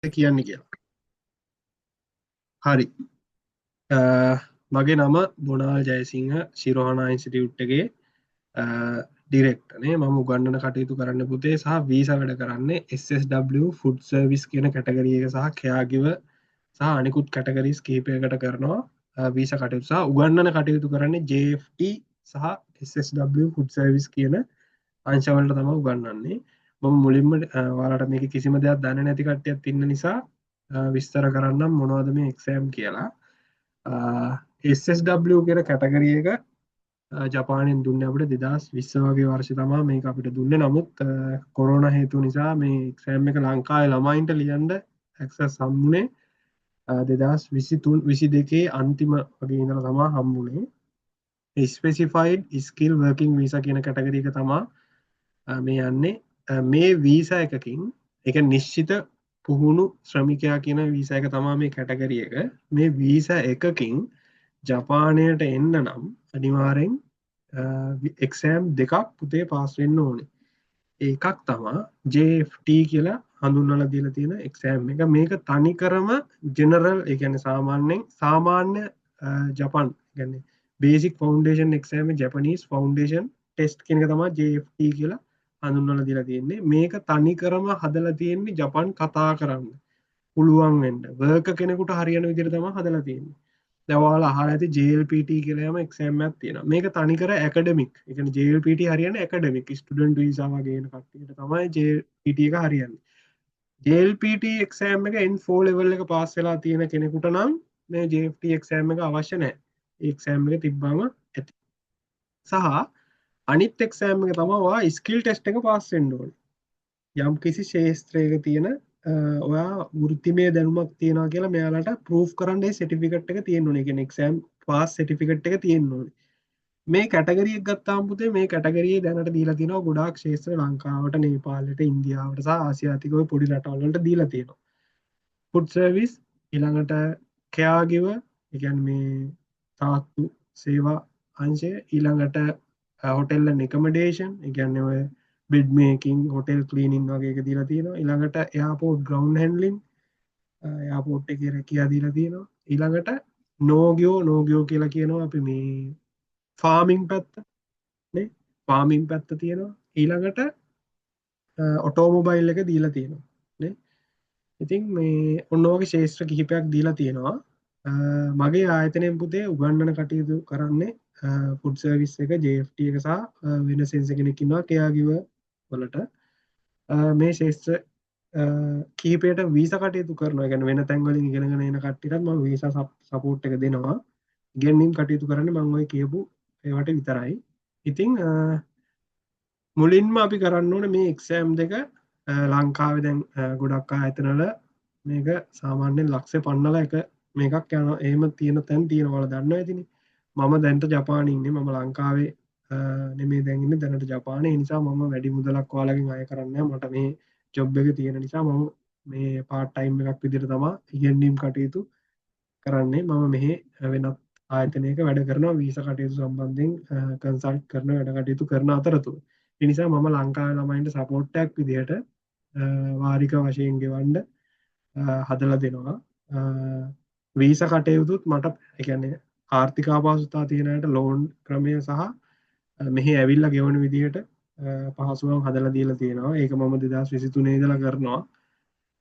කියන්නේ කියලා. හරි. මගේ නම බොනාල් ජයසිංහ ශිරෝහණ ඉන්ස්ටිටියුට් එකේ ඩිරෙක්ටර්නේ. මම උගන්වන කටයුතු කරන්න පුතේ සහ වීසා වැඩ කරන්නේ SSW ෆුඩ් සර්විස් කියන කැටගරි එක සහ කෙයාගිව සහ අනිකුත් කැටගරිස් කිහිපයකට කරනවා වීසා කටයුතු සහ උගන්වන කටයුතු කරන්නේ JFT සහ SSW ෆුඩ් සර්විස් කියන අංශවලට තමයි උගන්වන්නේ. මම මුලින්ම ඔයාලට මේක කිසිම දෙයක් දන්නේ නැති කට්ටියක් ඉන්න නිසා විස්තර කරන්නම් මොනවද මේ එක්සෑම් කියලා. SSW කියන කැටගරිය එක ජපානයෙන් දුන්න අපට 2020 වගේ වර්ෂ තමා මේක අපිට දුන්නේ. නමුත් කොරෝන හේතු නිසා මේ එක්සෑම් එක ලංකාවේ ළමයින්ට ලියන්න ඇක්සස් හම්බුනේ 2023-22 අන්තිම වගේ ඉඳලා තමා හම්බුනේ. ස්පෙසිෆයිඩ් ස්කිල් වර්කින් වීසා කියන කැටගරි එක තමා මේ යන්නේ. මේ වීසා එකකින් එක නිශ්චිත පුහුණු ශ්‍රමිකයා කියන වීසා එක තමා මේ කැටගරිය එක. මේ වීසා එකකින් ජපානයට එන්න නම් අනිවාර්යෙන් එක්සෑම් දෙකක් පුතේ පාස් වෙන්න ඕනේ. එකක් තමා JFT කියලා හඳුන්වලා දීලා තියෙන එක්සෑම් එක. මේක තනිකරම ජෙනරල් ඒ කියන්නේ සාමාන්‍ය ජපන් කියන්නේ basic foundation exam Japanese foundation test කියන එක තමයි JFT කියලා හඳුන්වලා දීලා තියෙන්නේ. මේක තනිකරම හදලා තියෙන්නේ ජපන් කතා කරන්න පුළුවන් වෙන්න. වර්ක කෙනෙකුට හරියන විදිහට තමයි හදලා තියෙන්නේ. දැන් ඔයාලා අහලා ඇති JLPT කියලා යම එක්සෑම් එකක් තියෙනවා. මේක තනිකර ඇකඩමික්. ඒ කියන්නේ JLPT හරියන්නේ ඇකඩමික් ස්ටුඩන්ට් වීසා වගේ එන කට්ටියට තමයි JLPT එක හරියන්නේ. JLPT එක්සෑම් එක N4 level එක පාස් වෙලා තියෙන කෙනෙකුට නම් මේ JFT එක්සෑම් එක අවශ්‍ය නැහැ. ඒ එක්සෑම් එක තිබ්බම ඇති. සහ අනිත් එක්සෑම් එක තමයි ඔයා ස්කිල් ටෙස්ට් එක පාස් වෙන්න ඕනේ. යම් කිසි ශේෂත්‍රයක තියෙන ඔයා වෘත්තිමය දැනුමක් තියෙනවා කියලා මෙයාලට ප්‍රූෆ් කරන්න ඒ සර්ටිෆිකේට් එක තියෙන්න ඕනේ. කියන්නේ එක්සෑම් පාස් සර්ටිෆිකේට් එක තියෙන්න ඕනේ. මේ කැටගරි එක ගත්තාම පුතේ මේ කැටගරියේ දැනට දීලා තියෙනවා ගොඩාක් ශේෂ්ත්‍ර ලංකාවට, නේපාලයට, ඉන්දියාවට සහ ආසියාතික ඔය පොඩි රටවල් වලට දීලා තියෙනවා. ෆුඩ් සර්විස් ඊළඟට කෙයාගිව ඒ කියන්නේ මේ තාත්තු සේවා අංශය ඊළඟට හොටෙල් ඇන්ඩ් එකමඩේෂන් ඒ කියන්නේ ඔය බෙඩ් මේකින් හොටෙල් ක්ලීනින් වගේ එක දීලා තියෙනවා. ඊළඟට එයාපෝට් ග්‍රවුන්ඩ් හැන්ඩ්ලින් එයාපෝට් එකේ රැකියා දීලා තියෙනවා. ඊළඟට නෝගියෝ කියලා කියනවා අපි මේ ෆාමිං පැත්ත නේ ෆාමිං පැත්ත තියෙනවා. ඊළඟට ඔටෝමොබයිල් එක දීලා තියෙනවා නේ. ඉතින් මේ ඔන්න ඔයගේ ශේෂ්ත්‍ර කිහිපයක් දීලා තියෙනවා. මගේ ආයතනයෙන් පුතේ උගන්වන කටයුතු කරන්නේ ෆුඩ් සර්විස් එක JFT එක සහ වෙන සෙන්ස කෙනෙක් ඉන්නවා කෙයාගිව වලට මේ ශේෂ්ත්‍ර කිහිපයට වීසා කටයුතු කරනවා. ඒ කියන්නේ වෙන තැන්වලින් ඉගෙනගෙන එන කට්ටියටත් මම වීසා සපෝට් එක දෙනවා. ඉගෙනීම් කටයුතු කරන්නේ මම ඔය කියපු ඒවට විතරයි. ඉතින් මුලින්ම අපි කරන්න ඕනේ මේ එක්සෑම් දෙක ලංකාවේ දැන් ගොඩක් ආයතනවල මේක සාමාන්‍යයෙන් ලක්ෂය පන්නලා එක මේකක් යනවා. එහෙම තියෙන තැන් තියෙනවා. ඔයාලා දන්නවා ඇතිනේ. මම දැන්ට ජපානයේ ඉන්නේ. මම ලංකාවේ නෙමෙයි දැන් ඉන්නේ. දැනට ජපානයේ. ඒ නිසා මම වැඩි මුදලක් ඔයාලගෙන් අය කරන්නේ නැහැ. මට මේ ජොබ් එක තියෙන නිසා මම මේ පාර්ට් ටයිම් එකක් විදිහට තමයි ඉගෙනීම් කටයුතු කරන්නේ. මම මෙහි වෙනත් ආයතනයක වැඩ කරනවා වීසා කටයුතු සම්බන්ධයෙන් කන්සල්ට් කරන වැඩ කටයුතු කරන අතරතුර. ඒ නිසා මම ලංකාවේ ළමයින්ට සපෝට් එකක් විදිහට වාරික වශයෙන් ගෙවන්න හදලා දෙනවා. වීසා කටයුතුත් මට ඒ කියන්නේ ආර්ථික අපහසුතාව තියෙන අයට ලෝන් ක්‍රමය සහ මෙහි ඇවිල්ලා ගෙවන විදිහට පහසුකම් හදලා දීලා තියෙනවා. ඒක මම 2023 ඉඳලා කරනවා.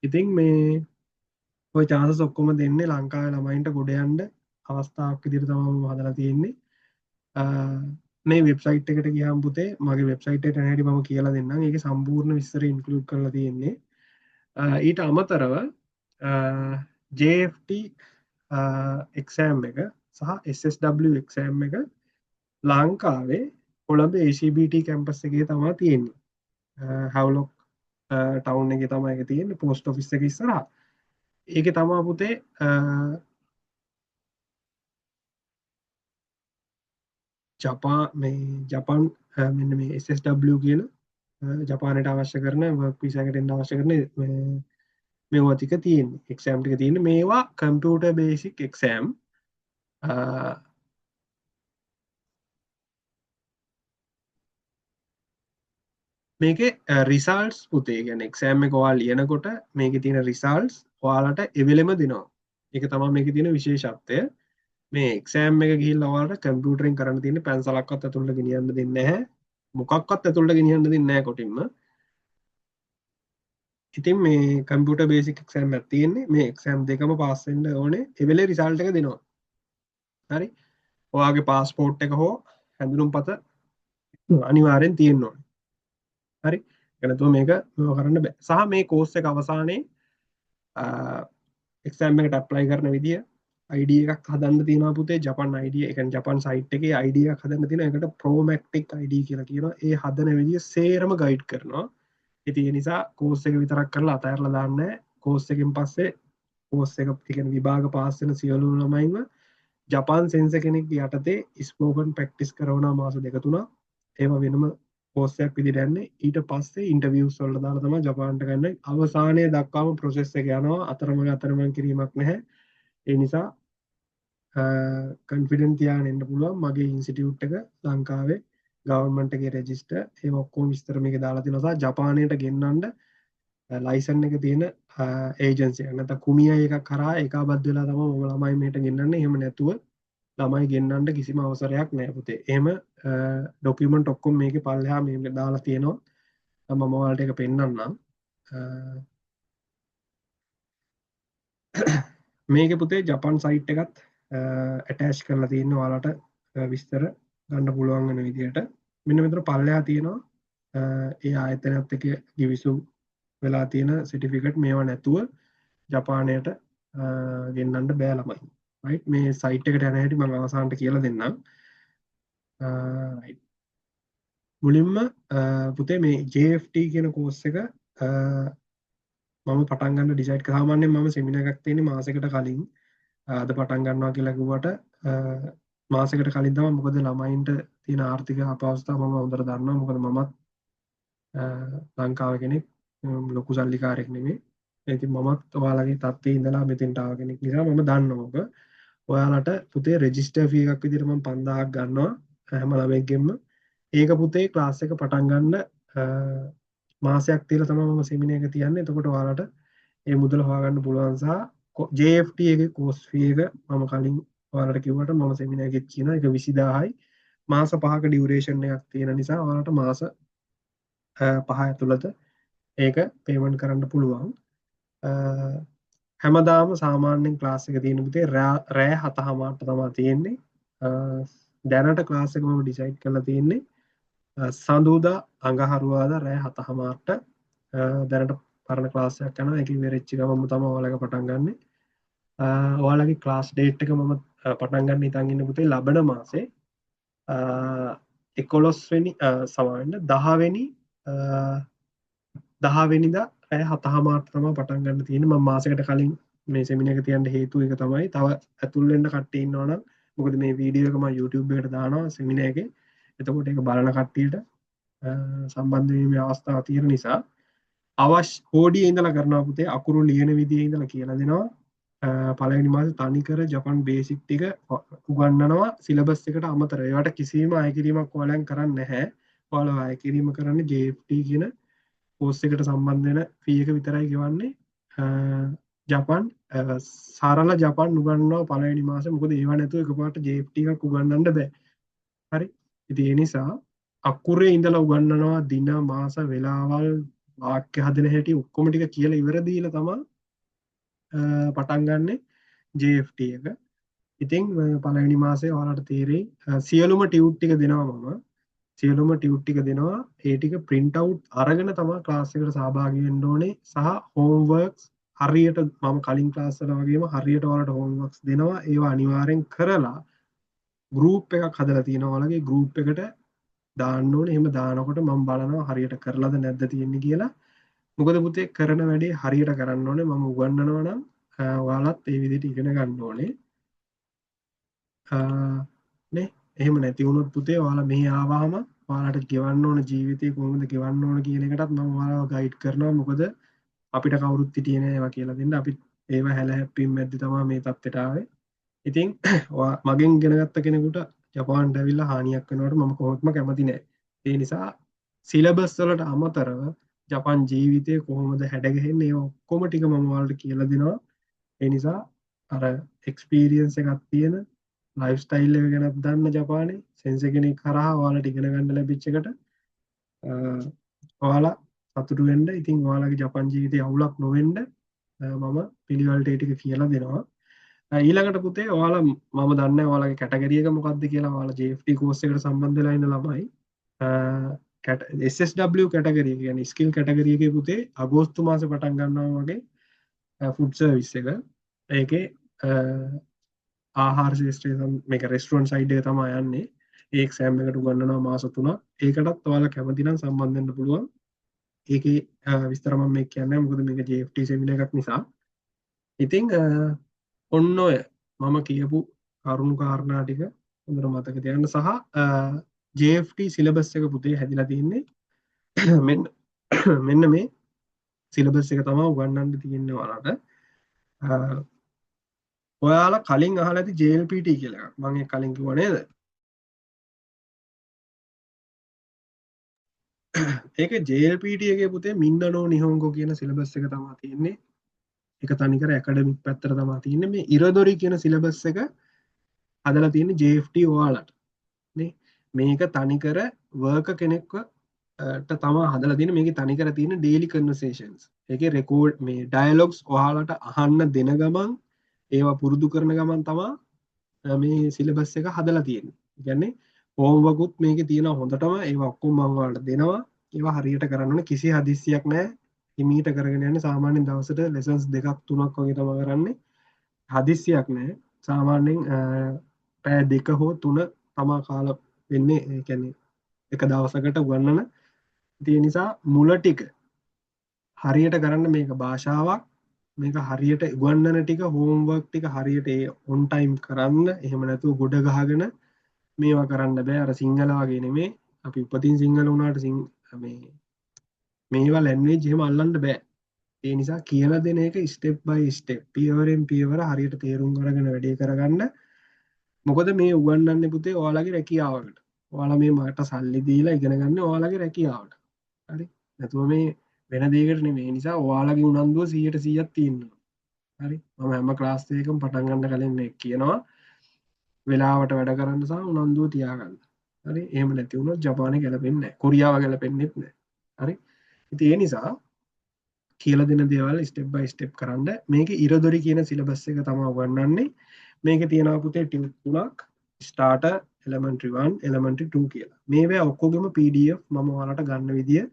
ඉතින් මේ ඔය chance ඔක්කොම දෙන්නේ ලංකාවේ ළමයින්ට ගොඩ යන්න අවස්ථාවක් විදිහට තමයි මම හදලා තියෙන්නේ. මේ වෙබ්සයිට් එකට ගියාම පුතේ මගේ වෙබ්සයිට් එකට යන හැටි මම කියලා දෙන්නම්. ඒකේ සම්පූර්ණ විස්තර ඉන්ක්ලූඩ් කරලා තියෙන්නේ. ඊට අමතරව JFT එක්සෑම් එක සහ SSW එක්සෑම් එක ලංකාවේ කොළඹ ACBT කැම්පස් එකේ තමයි තියෙන්නේ. හැව්ලොක් ටවුන් එකේ තමයි ඒක තියෙන්නේ පෝස්ට් ඔෆිස් එක ඉස්සරහා. ඒකේ තමා පුතේ ජපාන් මෙන්න මේ SSW කියන ජපානයට අවශ්‍ය කරන වර්ක් වීසා එකට එන්න අවශ්‍ය කරන මේවා ටික තියෙන්නේ. එක්සෑම් ටික තියෙන්නේ. මේවා කම්පියුටර් බේසික් එක්සෑම්. මේකේ රිසල්ට්ස් පුතේ කියන්නේ එක්සෑම් එක ඔයාලා ලියනකොට මේකේ තියෙන රිසල්ට්ස් ඔයාලට එවෙලෙම දෙනවා. ඒක තමයි මේකේ තියෙන විශේෂත්වය. මේ එක්සෑම් එක ගිහිල්ලා ඔයාලට කම්පියුටරෙන් කරන්න තියෙන පැන්සලක්වත් ඇතුළට ගෙනියන්න දෙන්නේ නැහැ. මොකක්වත් ඇතුළට ගෙනියන්න දෙන්නේ නැහැ කොටින්ම. ඉතින් මේ කම්පියුටර් බේසික් එක්සෑම් එකක් තියෙන්නේ. මේ එක්සෑම් දෙකම පාස් වෙන්න ඕනේ. එවෙලේ රිසල්ට් එක දෙනවා. හරි. ඔයාගේ පාස්පෝර්ට් එක හෝ හැඳුනුම්පත අනිවාර්යෙන් තියෙන්න ඕනේ. හරි. ඒක නැතුව මේක කරන්න බෑ. සහ මේ කෝස් එක අවසානයේ එක්සෑම් එකට ඇප්ලයි කරන විදිය ID එකක් හදන්න තියෙනවා පුතේ. ජපන් ID, ඒ කියන්නේ ජපන් සයිට් එකේ ID එකක් හදන්න තියෙනවා. ඒකට ප්‍රෝමැක්ටික් ID කියලා කියනවා. ඒ හදන විදිය සේරම ගයිඩ් කරනවා. ඉතින් ඒ නිසා කෝස් එක විතරක් කරලා අතහැරලා දාන්නේ නැහැ. කෝස් එකෙන් පස්සේ කෝස් එක කියන්නේ විභාග පාස් වෙන සියලු ළමයින්ව ජපාන් සෙන්ස කෙනෙක් යටතේ ස්පෝකන් ප්‍රැක්ටිස් කරනවා මාස දෙක තුනක්. ඒවා වෙනම කෝස් එකක් විදිහට යන්නේ. ඊට පස්සේ ඉන්ටර්විව්ස් වලට දාලා තමයි ජපාන්ට ගන්න. අවසානයේ දක්වාම ප්‍රොසෙස් එක යනවා. අතරමං කිරීමක් නැහැ. ඒ නිසා කන්ෆිඩන්ට් තියාගෙන ඉන්න පුළුවන්. මගේ ඉන්ස්ටිටියුට් එක ලංකාවේ ගවර්න්මන්ට් එකේ රෙජිස්ටර් ඒ ඔක්කොම විස්තර මේකේ දාලා තියෙනවා. සහ ජපානයට ගෙන්නන්න ලයිසන් එක තියෙන ඒජන්සි එක. නැත්නම් කුමියයි එකක් කරා ඒකාබද්ධ වෙලා තමයි මම ළමයි මෙහෙට ගෙන්නන්නේ. එහෙම නැතුව ළමයි ගෙන්නන්න කිසිම අවසරයක් නැහැ පුතේ. එහෙම ඩොකියුමන්ට් ඔක්කොම මේකේ පල්ලෙහා මේ දාලා තියෙනවා. මම ඔයාලට ඒක පෙන්නන්නම්. මේකේ පුතේ ජපන් සයිට් එකත් ඇටච් කරලා තියෙන ඔයාලට විස්තර ගන්න පුළුවන් වෙන විදිහට. මෙන්න මෙතන පල්ලෙහා තියෙනවා ඒ ආයතනයත් එක්ක ගිවිසුම් වෙලා තියෙන සර්ටිෆිකට්. මේවා නැතුව ජපානයට ගෙන්නන්න බෑ ළමයි. රයිට්. මේ සයිට් එකට යන හැටි මම අවසානට කියලා දෙන්නම්. මුලින්ම පුතේ මේ JFT කියන කෝස් එක මම පටන් ගන්න ඩිසයිඩ් කරා. සාමාන්‍යයෙන් මම සෙමිනාර් එකක් තියෙන්නේ මාසයකට කලින්. අද පටන් ගන්නවා කියලා කිව්වට මාසයකට කලින් තමයි. මොකද ළමයින්ට තියෙන ආර්ථික අපහසුතාව මම හොඳට දන්නවා. මොකද මමත් ලංකාවේ කෙනෙක්, ලොකු සල්ලිකාරයෙක් නෙමෙයි. ඉතින් මමත් ඔයාලගේ තත්ත්වයේ ඉඳලා මෙතෙන්ට ආව කෙනෙක් නිසා මම දන්නවා ඔබ. ඔයාලට පුතේ රෙජිස්ටර් ෆී එකක් විදිහට මම 5000ක් ගන්නවා හැම ළමයෙක්ගෙම. ඒක පුතේ ක්ලාස් එක පටන් ගන්න මාසයක් තියලා තමයි මම සෙමිනාර් එක තියන්නේ. එතකොට ඔයාලට ඒ මුදල හොයාගන්න පුළුවන්. සහ JFT එකේ කෝස් ෆී එක මම කලින් ඔයාලට කිව්වට මම සෙමිනාර් එකෙත් කියනවා ඒක 20000යි. මාස 5ක ඩියුරේෂන් එකක් තියෙන නිසා ඔයාලට මාස 5 ඇතුළත ඒක පේමන්ට් කරන්න පුළුවන්. හැමදාම සාමාන්‍යයෙන් ක්ලාස් එක තියෙන පුතේ රෑ 7:00ට තමයි තියෙන්නේ. දැනට ක්ලාස් එක මම ඩිසයිඩ් කරලා තියෙන්නේ සඳුදා අඟහරුවාදා රෑ 7:00ට. දැනට පරණ ක්ලාස් එකක් යනවා. ඒක ඉවරෙච්ච ගමන්ම තමයි ඔයාලගේ පටන් ගන්නෙ. ඔයාලගේ ක්ලාස් ඩේට් එක මම පටන් ගන්න හිතන් ඉන්නේ පුතේ ලබන මාසේ 11 වෙනි සමාවෙන්න 10 වෙනිදා රෑ 7:00ට තමයි පටන් ගන්න තියෙන්නේ. මම මාසයකට කලින් මේ සෙමිනාර් එක තියන්න හේතුව එක තමයි තව ඇතුල් වෙන්න කට්ටිය ඉන්නවා නම්. මොකද මේ වීඩියෝ එක මම YouTube එකට දානවා සෙමිනාර් එකේ. එතකොට ඒක බලන කට්ටියට සම්බන්ධ වීමේ අවස්ථාව තියෙන නිසා අවශ්‍ය කෝඩියේ ඉඳලා කරනවා පුතේ. අකුරු ලියන විදියේ ඉඳලා කියලා දෙනවා. පළවෙනි මාසේ තනිකර ජපන් බේසික් ටික උගන්වනවා සිලබස් එකට අමතරව. ඒවට කිසිම අය කිරීමක් ඔයාලෙන් කරන්නේ නැහැ. ඔයාලා අය කිරීම කරන්නේ JFT කියන කෝස් එකට සම්බන්ධ වෙන ෆී එක විතරයි ගෙවන්නේ. ජපන් සරල ජපන් උගන්වනවා පළවෙනි මාසේ. මොකද ඒව නැතුව එකපාරට JFT එකක් උගන්වන්න බෑ. හරි. ඉතින් ඒ නිසා අකුරේ ඉඳලා උගන්වනවා දින මාස වෙලාවල් වාක්‍ය හදන හැටි ඔක්කොම ටික කියලා ඉවර දීලා තමයි පටන් ගන්නෙ JFT එක. ඉතින් පළවෙනි මාසේ ඔයාලට තේරෙයි සියලුම ටියුට් ටික දෙනවා මම. සියලුම ටියුට් ටික දෙනවා. ඒ ටික print out අරගෙන තමයි ක්ලාස් එකට සහභාගී වෙන්න ඕනේ. සහ homeworks හරියට මම කලින් ක්ලාස් වල වගේම හරියට ඔයාලට homeworks දෙනවා. ඒවා අනිවාර්යෙන් කරලා group එකක් හදලා තියෙනවා. ඔයාලගේ group එකට දාන්න ඕනේ. එහෙම දානකොට මම බලනවා හරියට කරලාද නැද්ද තියෙන්නේ කියලා. මොකද පුතේ කරන වැඩේ හරියට කරන්න ඕනේ. මම උගන්වනවා නම් ඔයාලත් ඒ විදිහට ඉගෙන ගන්න ඕනේ. නේ එහෙම නැති වුණොත් පුතේ ඔයාලා මෙහි ආවහම ඔයාලට ගෙවන්න ඕන ජීවිතේ කොහොමද ගෙවන්න ඕන කියන එකටත් මම ඔයාලව ගයිඩ් කරනවා. මොකද අපිට කවුරුත් හිටියේ නෑ ඒවා කියලා දෙන්න. අපි ඒවා හැල හැප්පීම් මැද්දේ තමයි මේ තත්ත්වයට ආවේ. ඉතින් මගෙන් ඉගෙන ගත්ත කෙනෙකුට ජපාන්ට ඇවිල්ලා හානියක් වෙනවට මම කොහොමත්ම කැමති නෑ. ඒ නිසා සිලබස් වලට අමතරව ජපන් ජීවිතය කොහොමද හැඩගැහෙන්නේ ඒ ඔක්කොම ටික මම ඔයාලට කියලා දෙනවා. ඒ නිසා අර එක්ස්පීරියන්ස් එකක් තියෙන ලයිෆ් ස්ටයිල් එක ගැනත් දන්න ජපානේ සෙන්ස කෙනෙක් කරහා ඔයාලට ඉගෙන ගන්න ලැබිච්ච එකට ඔයාලා සතුටු වෙන්න. ඉතින් ඔයාලගේ ජපන් ජීවිතේ අවුලක් නොවෙන්න මම පිළිවෙලට ඒ ටික කියලා දෙනවා. ඊළඟට පුතේ ඔයාලා මම දන්නේ ඔයාලගේ කැටගරි එක මොකක්ද කියලා. ඔයාලා JFT කෝස් එකට සම්බන්ධ වෙලා ඉන්න ළමයි SSW කැටගරි එක කියන්නේ ස්කිල් කැටගරි එකේ පුතේ අගෝස්තු මාසේ පටන් ගන්නවා වගේ ෆුඩ් සර්විස් එක. ඒකේ ආහාර ශේෂ්ත්‍රය මේක රෙස්ටුරන්ට් සයිඩ් එක තමයි යන්නේ. ඒ එක්සෑම් එකට උගන්වනවා මාස 3ක්. ඒකටත් ඔයාලා කැමති නම් සම්බන්ධ වෙන්න පුළුවන්. ඒකේ විස්තර මම මේ කියන්නේ මොකද මේක JFT සෙමිනාර් එකක් නිසා. ඉතින් ඔන්න ඔය මම කියපු කරුණු කාරණා ටික හොඳට මතක තියාගන්න. සහ JFT සිලබස් එක පුතේ හැදිලා තියෙන්නේ මෙන්න මේ සිලබස් එක තමයි උගන්වන්න තියෙන්නේ ඔයාලට. ඔයාලා කලින් අහලා ඇති JLPT කියලා එකක්. මම ඒක කලින් කිව්වා නේද? ඒක JLPT එකේ පුතේ මින්නනෝ නිහොන්ගෝ කියන සිලබස් එක තමයි තියෙන්නේ. ඒක තනිකර ඇකඩමික් පැත්තට තමයි තියෙන්නේ. මේ ඉරදොරි කියන සිලබස් එක හදලා තියෙන්නේ JFT ඔයාලට. නේ මේක තනිකර වර්කර් කෙනෙක්ව තමා හදලා තියෙන්නේ. මේකේ තනිකර තියෙන ඩේලි කන්වර්සේෂන්ස්. ඒකේ රෙකෝඩ් මේ ඩයලොග්ස් ඔයාලට අහන්න දෙන ගමන් ඒවා පුරුදු කරන ගමන් තමා මේ සිලබස් එක හදලා තියෙන්නේ. කියන්නේ හෝම්වර්කුත් මේකේ තියෙනවා හොඳටම. ඒවා ඔක්කොම මම ඔයාලට දෙනවා. ඒවා හරියට කරන්න ඕනේ. කිසි හදිස්සියක් නැහැ. හිමීට කරගෙන යන්නේ. සාමාන්‍යයෙන් දවසට ලෙසන්ස් 2ක් 3ක් වගේ තමයි කරන්නේ. හදිස්සියක් නැහැ. සාමාන්‍යයෙන් පැය 2 හෝ 3 තමා කාල වෙන්නේ. ඒ කියන්නේ එක දවසකට උගන්වන. ඒ නිසා මුල ටික හරියට කරන්න මේක භාෂාවක්. මේක හරියට උගන්වන ටික හෝම්වර්ක් ටික හරියට ඒ ඔන් ටයිම් කරන්න. එහෙම නැතුව ගොඩ ගහගෙන මේවා කරන්න බෑ. අර සිංහල වගේ නෙමේ. අපි උපතින් සිංහල වුණාට මේවා ලැන්ග්වේජ් එහෙම අල්ලන්න බෑ. ඒ නිසා කියලා දෙන එක ස්ටෙප් බයි ස්ටෙප් පියවරෙන් පියවර හරියට තේරුම් අරගෙන වැඩේ කරගන්න. මොකද මේ උගන්වන්නේ පුතේ ඔයාලගේ රැකියාවකට. ඔයාලා මේ මට සල්ලි දීලා ඉගෙන ගන්න ඔයාලගේ රැකියාවට. හරි? නැතුව මේ වෙන දෙයකට නෙමෙයි. ඒ නිසා ඔයාලගේ උනන්දුව 100%ක් තියෙනවා. හරි? මම හැම ක්ලාස් එකකම පටන් ගන්න කලින් මේ කියනවා වෙලාවට වැඩ කරන්න සහ උනන්දුව තියාගන්න. හරි? එහෙම නැති වුණොත් ජපානය ගැලපෙන්නේ නැහැ. කොරියාව ගැලපෙන්නේත් නැහැ. හරි? ඉතින් ඒ නිසා කියලා දෙන දේවල් ස්ටෙප් බයි ස්ටෙප් කරන්න. මේකේ ඉරදොරි කියන සිලබස් එක තමයි උගන්වන්නේ. මේකේ තියෙනවා පුතේ ටියුට් 3ක්. ස්ටාර්ටර්, එලිමන්ටරි 1, එලිමන්ටරි 2 කියලා. මේවා ඔක්කොගෙම PDF මම ඔයාලට ගන්න විදිය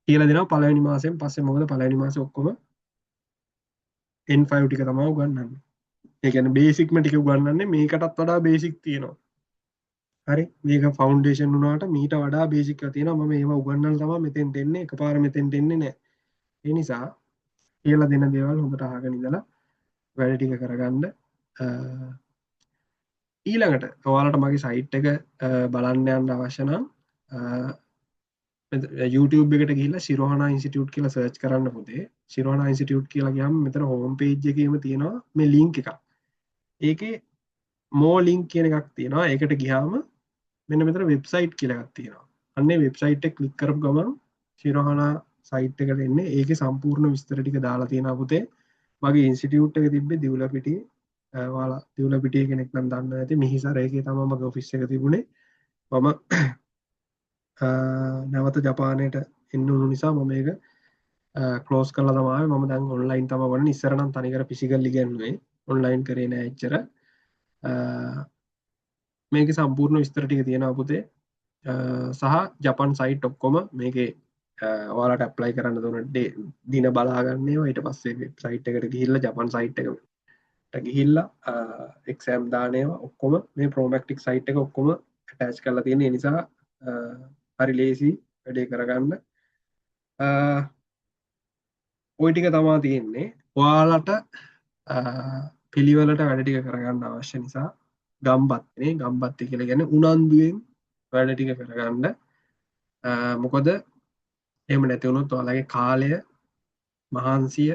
කියලා දෙනවා පළවෙනි මාසෙන් පස්සේ. මොකද පළවෙනි මාසේ ඔක්කොම N5 ටික තමයි උගන්වන්නේ. ඒ කියන්නේ බේසික්ම ටික උගන්වන්නේ. මේකටත් වඩා බේසික් තියෙනවා. හරි? මේක ෆවුන්ඩේෂන් වුණාට මීට වඩා බේසික් එකක් තියෙනවා. මම ඒවා උගන්වන්න තමයි මෙතෙන්ට එන්නේ. එකපාර මෙතෙන්ට එන්නේ නැහැ. ඒ නිසා කියලා දෙන දේවල් හොඳට අහගෙන ඉඳලා වැඩ ටික කරගන්න. ඊළඟට ඔයාලට මගේ සයිට් එක බලන්න යන්න අවශ්‍ය නම් YouTube එකට ගිහිල්ලා ශිරෝහනා ඉන්ස්ටිටියුට් කියලා සර්ච් කරන්න පුතේ. ශිරෝහනා ඉන්ස්ටිටියුට් කියලා ගියාම මෙතන හෝම් පේජ් එකේම තියෙනවා මේ ලින්ක් එකක්. ඒකේ මෝ ලින්ක් කියන එකක් තියෙනවා. ඒකට ගියාම මෙන්න මෙතන වෙබ්සයිට් කියලා එකක් තියෙනවා. අන්නේ වෙබ්සයිට් එක ක්ලික් කරපු ගමන් ශිරෝහනා සයිට් එකට එන්නේ. ඒකේ සම්පූර්ණ විස්තර ටික දාලා තියෙනවා පුතේ. මගේ ඉන්ස්ටිටියුට් එක තිබ්බේ දිවුලපිටියේ. ඔයාලා දිවුලපිටියේ කෙනෙක් නම් දන්නවා ඇති. මිහිසර ඒකේ තමයි මගේ ඔෆිස් එක තිබුණේ. මම නැවත ජපානයට එන්න උණු නිසා මම මේක ක්ලෝස් කරලා තමයි ආවේ. මම දැන් ඔන්ලයින් තමයි වඩන්නේ. ඉස්සර නම් තනිකර ෆිසිකල් ඉගෙනුවේ. ඔන්ලයින් කරේ නෑ එච්චර. මේකේ සම්පූර්ණ විස්තර ටික තියෙනවා පුතේ. සහ ජපන් සයිට් ඔක්කොම මේකේ ඔයාලට ඇප්ලයි කරන්න දුන දින බලාගන්න ඒවා. ඊට පස්සේ වෙබ්සයිට් එකට ගිහිල්ලා ජපන් සයිට් එකට ගිහිල්ලා එක්සෑම් දාන ඒවා ඔක්කොම මේ ප්‍රෝමැක්ටික් සයිට් එක ඔක්කොම ඇටච් කරලා තියෙන. ඒ නිසා හරි ලේසි වැඩේ කරගන්න. ওই ටික තමයි තියෙන්නේ. ඔයාලට පිළිවෙලට වැඩ ටික කරගන්න අවශ්‍ය නිසා ගම්බත්නේ ගම්බත් කියලා කියන්නේ උනන්දුවෙන් වැඩ ටික කරගන්න. මොකද එහෙම නැති වුණොත් ඔයාලගේ කාලය මහන්සිය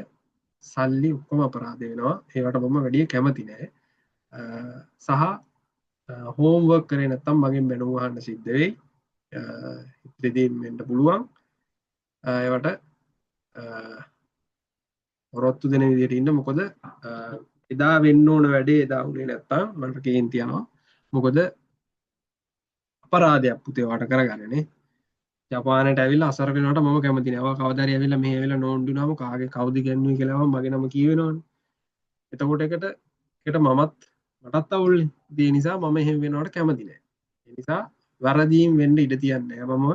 සල්ලි ඔක්කොම අපරාධ වෙනවා. ඒවට මම වැඩි කැමති නෑ. සහ හෝම්වර්ක් කරේ නැත්තම් මගෙන් බැනුම් අහන්න සිද්ධ වෙයි. ඉදිරියේදී වෙන්න පුළුවන්. ඒවට ඔරොත්තු දෙන විදිහට ඉන්න. මොකද එදා වෙන්න ඕන වැඩේ එදා උනේ නැත්තම් මට කේන්ති යනවා. මොකද අපරාධයක් පුතේ වට කරගන්නනේ. ජපානයට ඇවිල්ලා අසර වෙනවට මම කැමති නෑ. ඔයා කවදාරි ඇවිල්ලා මෙහෙ ඇවිල්ලා නෝන්ඩුනාම කාගේ කවුද ගන්නේ කියලා මගේ නම කියවෙනවනේ. එතකොට ඒකට මටත් අවුල්නේ. ඒ නිසා මම එහෙම වෙනවට කැමති නෑ. ඒ නිසා වැරදීම් වෙන්න ඉඩ තියන්නේ නෑ. මම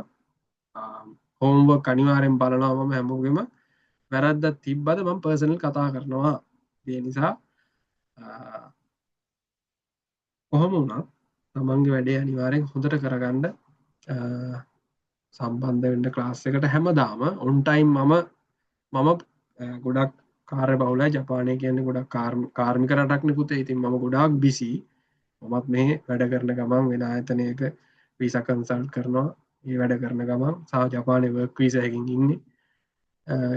හෝම්වර්ක් අනිවාර්යෙන් බලනවා. මම හැමෝගෙම වැරද්දක් තිබ්බද මම පර්සනල් කතා කරනවා. ඒ නිසා කොහොම වුණත් තමන්ගේ වැඩේ අනිවාර්යෙන් හොඳට කරගන්න සම්බන්ධ වෙන්න ක්ලාස් එකට හැමදාම ඔන් ටයිම් මම ගොඩක් කාර්ය බහුලයි. ජපානය කියන්නේ ගොඩක් කාර්මික රටක්නේ පුතේ. ඉතින් මම ගොඩාක් බිසි. මමත් මේ වැඩ කරන ගමන් වෙන ආයතනයක වීසා කන්සල්ට් කරනවා. ඒ වැඩ කරන ගමන් සහ ජපානයේ වර්ක් වීසා එකකින් ඉන්නේ.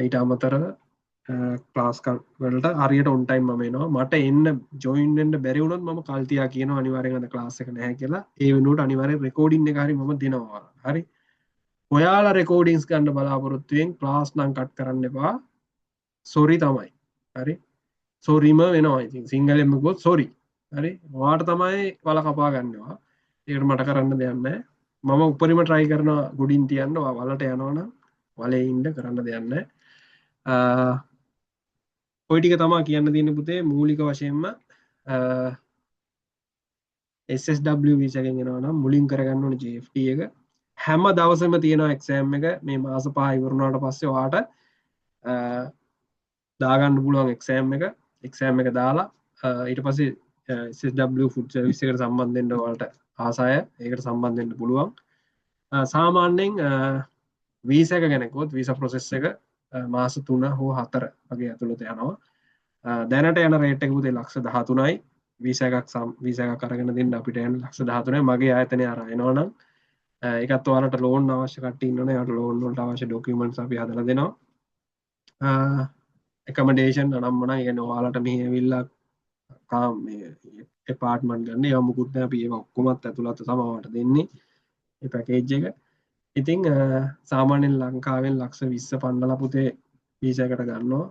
ඊට අමතරව ක්ලාස් වලට හරියට ඔන් ටයිම් මම එනවා. මට එන්න ජොයින් වෙන්න බැරි වුණොත් මම කල් තියා කියනවා අනිවාර්යෙන් අද ක්ලාස් එක නැහැ කියලා. ඒ වෙනුවට අනිවාර්යෙන් රෙකෝඩින් එක හරි මම දෙනවා. හරි. ඔයාලා රෙකෝඩින්ස් ගන්න බලාපොරොත්තුවෙන් ක්ලාස් නම් කට් කරන්න එපා. සොරි තමයි. හරි. සොරිම වෙනවා. ඉතින් සිංහලෙන්ම කිව්වොත් සොරි. හරි. ඔයාට තමයි වල කපා ගන්නවා. ඒකට මට කරන්න දෙයක් නැහැ. මම උපරිම try කරනවා ගුඩින් තියන්න. ඔයා වලට යනවනම් වලේ ඉන්න කරන්න දෙයක් නැහැ. ඔය ටික තමයි කියන්න තියෙන්නේ පුතේ මූලික වශයෙන්ම SSW වීසා එකෙන් එනවා නම් මුලින් කරගන්න ඕනේ JFT එක. හැම දවසම තියෙනවා එක්සෑම් එක. මේ මාස 5 ඉවර වුණාට පස්සේ ඔයාට දාගන්න පුළුවන් එක්සෑම් එක දාලා ඊට පස්සේ SSW ෆුඩ් සර්විස් එකට සම්බන්ධ වෙන්න ඔයාලට ආසය ඒකට සම්බන්ධ වෙන්න පුළුවන්. සාමාන්‍යයෙන් වීසා එක ගැන කිව්වොත් වීසා ප්‍රොසෙස් එක මාස 3 හෝ 4 වගේ ඇතුළත යනවා. දැනට යන රේට් එක පුතේ $13,000යි. වීසා එකක් අරගෙන දෙන්න අපිට යන $13,000යි. මගේ ආයතනය අරන් එනවනම් ඒකත් ඔයාලට ලෝන් අවශ්‍ය කට්ටිය ඉන්නවනේ. ඒකට ලෝන් වලට අවශ්‍ය ඩොකියුමන්ට්ස් අපි හදලා දෙනවා. එකමඩේෂන් අනම්මන ඉගෙන ඔයාලට මෙහි ඇවිල්ලා එපාර්ට්මන්ට් ගන්න ඒවා මුකුත් නැහැ. අපි ඒවා ඔක්කොමත් ඇතුළත සමවට දෙන්නේ ඒ පැකේජ් එක. ඉතින් සාමාන්‍යයෙන් ලංකාවෙන් $20,000 පන්නලා පුතේ වීසා එකට ගන්නවා.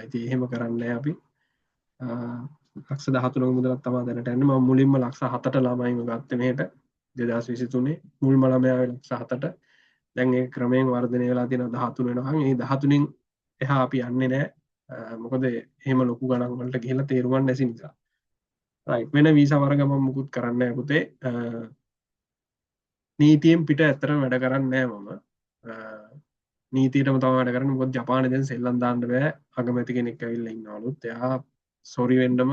ඉතින් එහෙම කරන්නේ නැහැ අපි. $13,000 මුදලක් තමයි දැනට යන්නේ. මම මුලින්ම $7,000ට ළමයිව ගත්තේ මෙහෙට 2023 මුල්ම ළමයා $7,000ට. දැන් ඒ ක්‍රමයෙන් වර්ධනය වෙලා තියෙනවා 13 වෙනකන්. මේ 13න් එහා අපි යන්නේ නැහැ. මොකද එහෙම ලොකු ගණන් වලට ගිහිල්ලා තේරුම් ගන්න නැති නිසා. රයිට්. වෙන වීසා වර්ග මම මුකුත් කරන්නේ නැහැ පුතේ. නීතියෙන් පිට ඇත්තටම වැඩ කරන්නේ නැහැ මම. නීතියටම තමයි වැඩ කරන්නේ. මොකද ජපානයේ දැන් සෙල්ලම් දාන්න බෑ. අගමැති කෙනෙක් ඇවිල්ලා ඉන්නවලුත්. එයා සොරි වෙන්නම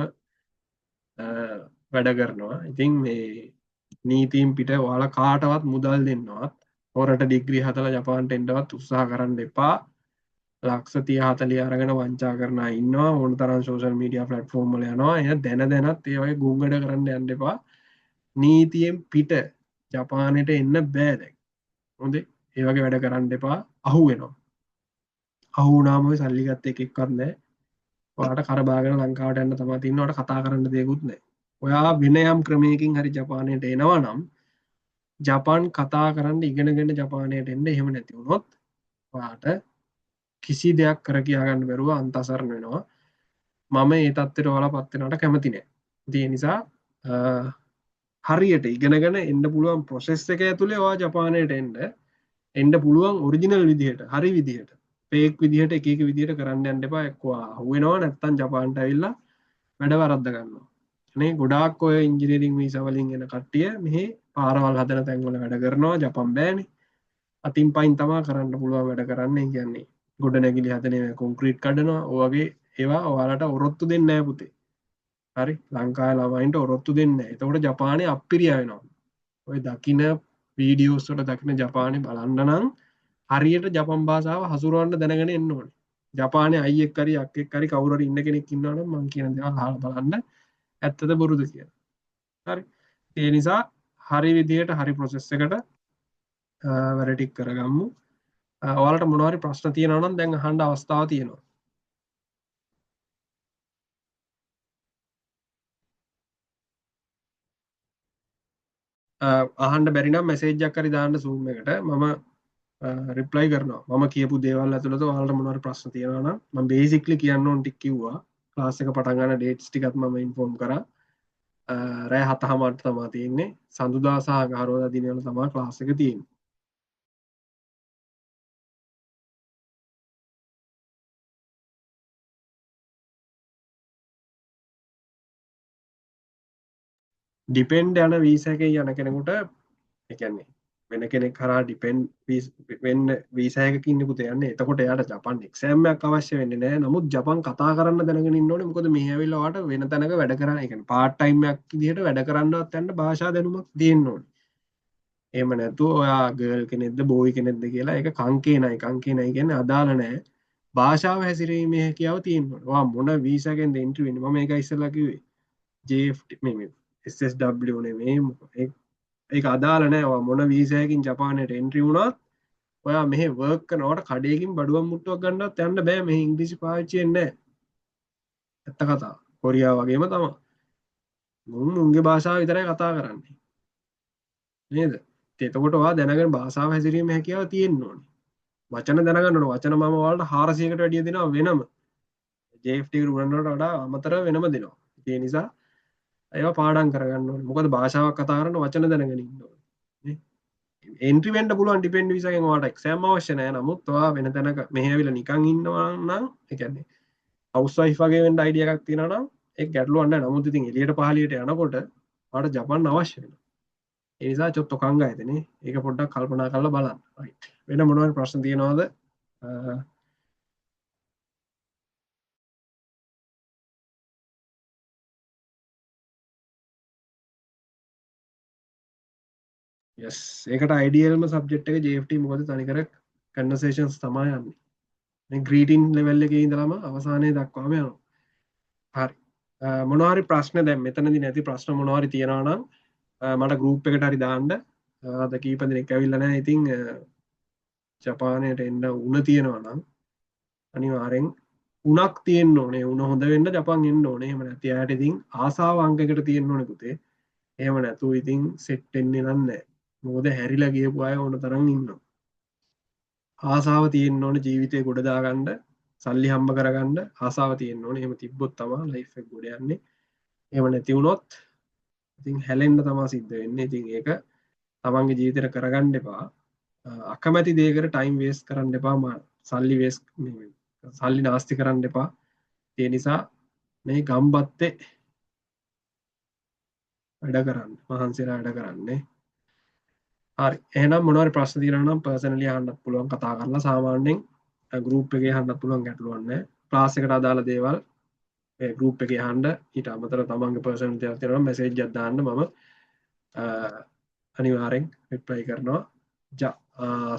වැඩ කරනවා. ඉතින් මේ නීතියෙන් පිට ඔයාලා කාටවත් මුදල් දෙන්නවත් හොරට ඩිග්‍රී හදලා ජපානට එන්නවත් උත්සාහ කරන්න එපා. $30,40 අරගෙන වංචා කරන අය ඉන්නවා. ඕන තරම් සෝෂල් මීඩියා ප්ලැට්ෆෝම් වල යනවා. එහෙනම් දැනත් ඒ වගේ ගුංගඩ කරන්න යන්න එපා. නීතියෙන් පිට ජපානයට එන්න බෑ දැන්. හොඳේ. ඒ වගේ වැඩ කරන්න එපා. අහු වෙනවා. අහු වුණාම ඔය සල්ලි ගත්ත එකෙක්වත් නැහැ. ඔයාලට කරබාගෙන ලංකාවට යන්න තමයි තියෙන්නේ. ඔයාලට කතා කරන්න දෙයක්වත් නැහැ. ඔයා වෙන යම් ක්‍රමයකින් හරි ජපානයට එනවා නම් ජපාන් කතා කරන්න ඉගෙනගෙන ජපානයට එන්න. එහෙම නැති වුණොත් ඔයාට කිසි දෙයක් කර කියා ගන්න බැරුව අන්තසරණ වෙනවා. මම ඒ තත්ත්වයට ඔයාලා පත් වෙනවට කැමති නැහැ. ඒ නිසා හරියට ඉගෙනගෙන එන්න පුළුවන් ප්‍රොසෙස් එක ඇතුලේ ඔයා ජපානයට එන්න පුළුවන් ඔරිජිනල් විදිහට, හරි විදිහට. ෆේක් විදිහට එක විදිහට කරන්න යන්න එපා. එක්කෝ අහු වෙනවා නැත්නම් ජපානට ඇවිල්ලා වැඩ වරද්ද ගන්නවා. අනේ ගොඩාක් ඔය ඉංජිනේරින් වීසා වලින් එන කට්ටිය මෙහි පාරවල් හදන තැන්වල වැඩ කරනවා. ජපාන් බෑනේ. අතින් පයින් තමයි කරන්න පුළුවන් වැඩ කරන්නේ. කියන්නේ ගොඩනැගිලි හදන කොන්ක්‍රීට් කඩනවා. ඔය වගේ ඒවා ඔයාලට ඔරොත්තු දෙන්නේ නැහැ පුතේ. හරි. ලංකාවේ ළමයින්ට ඔරොත්තු දෙන්නේ නැහැ. එතකොට ජපානයේ අප්පිරියා වෙනවා. ඔය දකින්න වීඩියෝස් වල දකින්න ජපානයේ බලන්න නම් හරියට ජපන් භාෂාව හසුරවන්න දැනගෙන එන්න ඕනේ. ජපානයේ අයියෙක් හරි අක්කෙක් හරි කවුරු හරි ඉන්න කෙනෙක් ඉන්නවනම් මම කියන දේවල් අහලා බලන්න ඇත්තද බොරුද කියලා. හරි. ඒ නිසා හරි විදියට හරි ප්‍රොසෙස් එකට වැඩ ටික කරගමු. ඔයාලට මොනවා හරි ප්‍රශ්න තියෙනවා නම් දැන් අහන්න අවස්ථාව තියෙනවා. අහන්න බැරි නම් මැසේජ් එකක් හරි දාන්න Zoom එකට මම රිප්ලයි කරනවා මම කියපු දේවල් ඇතුළත ඔයාලට මොනවාරි ප්‍රශ්න තියෙනවා නම් මම බේසික්ලි කියන්න ඕන ටික කිව්වා ක්ලාස් එක පටන් ගන්න ඩේට්ස් ටිකත් මම ඉන්ෆෝම් කරා රෑ 7:00ට තමයි තියෙන්නේ සඳුදා සහ අඟහරුවාදා දිනවල තමයි ක්ලාස් එක තියෙන්නේ ඩිපෙන්ඩ් යන වීසා එකේ යන කෙනෙකුට ඒ කියන්නේ වෙන කෙනෙක් කරා ඩිපෙන්ඩ් වෙන්න වීසා එකකින් ඉන්න පුතේ යන්නේ එතකොට එයාට ජපන් එක්සෑම් එකක් අවශ්‍ය වෙන්නේ නැහැ නමුත් ජපන් කතා කරන්න දැනගෙන ඉන්න ඕනේ මොකද මෙහි ඇවිල්ලා ඔයාට වෙන තැනක වැඩ කරන්න ඒ කියන්නේ පාර්ට් ටයිම් එකක් විදිහට වැඩ කරන්නවත් යන්න භාෂා දැනුමක් තියෙන්න ඕනේ එහෙම නැතුව ඔයා ගර්ල් කෙනෙක්ද බෝයි කෙනෙක්ද කියලා ඒක කංකේ නයි කියන්නේ අදාළ නැහැ භාෂාව හැසිරීමේ හැකියාව තියෙන්න ඕනේ ඔයා මොන වීසා එකෙන්ද එන්ට්‍රි වෙන්නේ මම ඒක ඉස්සෙල්ලා කිව්වේ JFT මේ SSW නෙමෙයි ඒක අදාළ නෑ ඔයා මොන වීසා එකකින් ජපානයට එන්ට්‍රි වුණත් ඔයා මෙහෙ වර්ක් කරනකොට කඩේකින් බඩුවක් මුට්ටුවක් ගන්නවත් යන්න බෑ මෙහෙ ඉංග්‍රීසි පාවිච්චි වෙන්නේ නෑ ඇත්ත කතාව කොරියාව වගේම තමයි මුන්ගේ භාෂාව විතරයි කතා කරන්නේ නේද එතකොට ඔයා දැනගෙන භාෂාව හැසිරීමේ හැකියාව තියෙන්න ඕනේ වචන දැනගන්න ඕනේ වචන මම ඔයාලට 400කට වැඩිය දෙනවා වෙනම JFT උගන්වන්නට වඩා අමතරව වෙනම දෙනවා ඒ නිසා ඒවා පාඩම් කරගන්න ඕනේ මොකද භාෂාවක් කතා කරන වචන දැනගෙන ඉන්න ඕනේ එන්ට්‍රි වෙන්න පුළුවන් ඩිපෙන්ඩ් වීසා එකෙන් ඔයාලට එක්සෑම් අවශ්‍ය නැහැ නමුත් ඔයා වෙන තැනක මෙහෙ ඇවිල්ලා නිකන් ඉන්නවා නම් ඒ කියන්නේ හවුස් වයිෆ් වගේ වෙන්න අයිඩියා එකක් තියෙනවා නම් ඒක ගැටලුවක් නැහැ නමුත් ඉතින් එළියට පහළියට යනකොට ඔයාලට ජපාන් අවශ්‍ය වෙනවා ඒ නිසා චොත්ත කංග ඇතනේ ඒක පොඩ්ඩක් කල්පනා කරලා බලන්න රයිට් වෙන මොනවද ප්‍රශ්න තියෙනවද යස් ඒකට අයිඩියල්ම සබ්ජෙක්ට් එක JFT මොකද තනිකර කන්වර්සේෂන්ස් තමයි යන්නේ මේ ග්‍රීටින් ලෙවල් එකේ ඉඳලාම අවසානයේ දක්වාම යනවා හරි මොනවාරි ප්‍රශ්න දැන් මෙතනදී නැති ප්‍රශ්න මොනවාරි තියෙනවා නම් මට ගෲප් එකට හරි දාන්න අද කීප දෙනෙක් ඇවිල්ලා නැහැ ඉතින් ජපානයට එන්න උණ තියෙනවා නම් අනිවාර්යෙන් උණක් තියෙන්න ඕනේ උණ හොඳ වෙන්න ජපාන් එන්න ඕනේ එහෙම නැති අයට ඉතින් ආසාව අංකයකට තියෙන්න ඕනේ පුතේ එහෙම නැතුව ඉතින් සෙට් වෙන්නේ නැහැ මොකද හැරිලා ගියපු අය ඕන තරම් ඉන්නවා ආසාව තියෙන්න ඕනේ ජීවිතේ ගොඩ දාගන්න සල්ලි හම්බ කරගන්න ආසාව තියෙන්න ඕනේ එහෙම තිබ්බොත් තමයි ලයිෆ් එක ගොඩ යන්නේ එහෙම නැති වුණොත් ඉතින් හැලෙන්න තමයි සිද්ධ වෙන්නේ ඉතින් ඒක තමන්ගේ ජීවිතේට කරගන්න එපා අකමැති දෙයකට ටයිම් වේස්ට් කරන්න එපා සල්ලි වේස්ට් සල්ලි නාස්ති කරන්න එපා ඒ නිසා මේ ගම්බත්තේ වැඩ කරන්න මහන්සිලා වැඩ කරන්නේ හරි එහෙනම් මොනවාරි ප්‍රශ්න තියෙනවා නම් පර්සනලි අහන්නත් පුළුවන් කතා කරලා සාමාන්‍යයෙන් ගෲප් එකේ අහන්නත් පුළුවන් ගැටලුවක් නැහැ ක්ලාස් එකට අදාළ දේවල් ඒ ගෲප් එකේ අහන්න ඊට අමතරව තමන්ගේ පර්සනල් දේවල් තියෙනවා මෙසේජ් එකක් දාන්න මම අනිවාර්යෙන් රිප්ලයි කරනවා ජා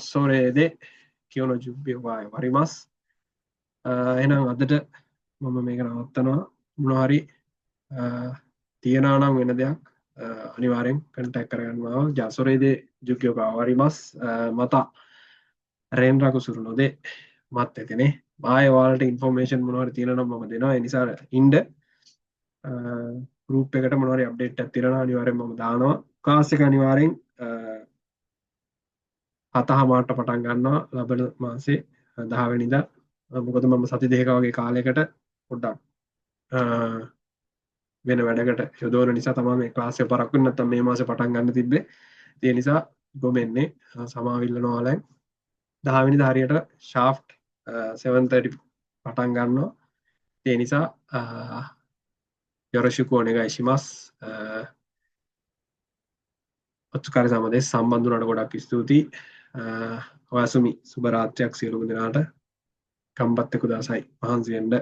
සෝරේ de කියවන ජුබ්බේ වාය වරිමස් එහෙනම් අදට මම මේක නවත්තනවා මොනවා හරි තියෙනවා නම් වෙන දෙයක් අනිවාර්යෙන් කන්ටැක්ට් කරගන්න මාව ජාසොරේ de ජුග්ගෝ වරිමස් මතා රේන්රාකු සුරු නොදේ මත් එතනේ ආය ඔයාලට ඉන්ෆෝමේෂන් මොනවද තියෙනවා නම් මම දෙනවා ඒ නිසා ඉන්න ගෲප් එකට මොනවද අප්ඩේට් එකක් තියෙනවා අනිවාර්යෙන් මම දානවා ක්ලාස් එක අනිවාර්යෙන් 7:00ට පටන් ගන්නවා ලබන මාසේ 10 වෙනිදා මොකද මම සති දෙකක වගේ කාලයකට පොඩ්ඩක් වෙන වැඩකට යොදවන නිසා තමයි මේ ක්ලාස් එක පරක්කුනේ නැත්තම් මේ මාසේ පටන් ගන්න තිබ්බේ ඒ නිසා ගොමෙන්නේ සමාවිල්ලනවා ඔයාලෙන් 10 වෙනිදා හරියට ෂාෆ්ට් 7:30 පටන් ගන්නවා ඒ නිසා යොරොෂිකු ඔනෙගයි ශිමස් ඔත්තුකාරි සමදේ සම්බන්ධ වුණාට ගොඩක් ස්තුතියි ඔයාසුමි සුබ රාත්‍රියක් සියලුම දෙනාට කම්බත්තෙකු දාසයි මහන්සි වෙන්න